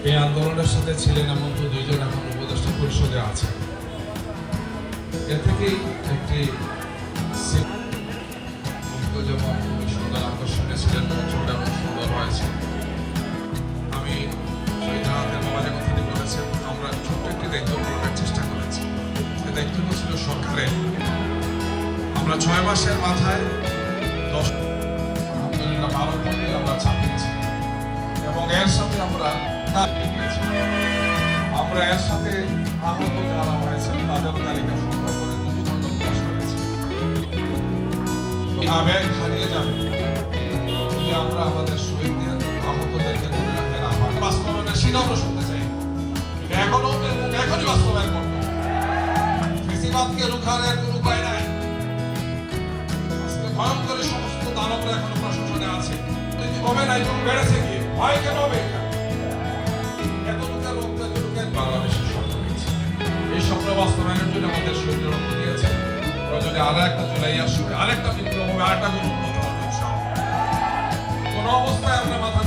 এই আন্দোলনের সাথে ছিলেন এমন তো দুইজন এখন উপদেষ্টা পরিষদে আছে। এর থেকেই একটি যেমন খুবই সুন্দর আকর্ষণীয় ছিলেন, মঞ্চটা খুব সুন্দর হয়েছে। আমি শহীদের বাবাজের কথাটি বলেছেন, আমরা ছোট্ট একটি দায়িত্ব পালনের চেষ্টা করেছি। এই দায়িত্বটা ছিল সরকারের। আমরা 6 মাসের মাথায় 10 আলহামদুলিল্লাহ 12 কোটি আমরা ছাপিয়েছি এবং এর সাথে আমরা এর সাথে আহত যারা হয়েছেন তাদের তালিকা সংগ্রহ করে দুটো প্রকাশ করেছি। আবেগ হারিয়ে যাবে যদি আমরা আমাদের শহীদদের আহতদেরকে ধরে রাখতে না পারি। বাস্তবায়নের সিদ্ধান্ত শুনতে চাই, এখনই বাস্তবায়ন করতে। ফেসিবাদকে রুখানোর কোনো উপায় নাই। আজকে ভয়ঙ্কর সমস্ত দানবরা এখনো প্রশাসনে আছে, কমে নাই, বেড়েছে গিয়ে ভয় কেন হবে? বাংলাদেশের স্বপ্ন দিয়েছে, এই স্বপ্ন বাস্তবায়নের জন্য আমাদের শহীদের রক্ত দিয়েছে। প্রয়োজনে আরো একটা জুলাই আসবে, আরেকটা বিপ্লব হবে, আরেকটা উন্নত হবে। কোন অবস্থায় আমরা মাথা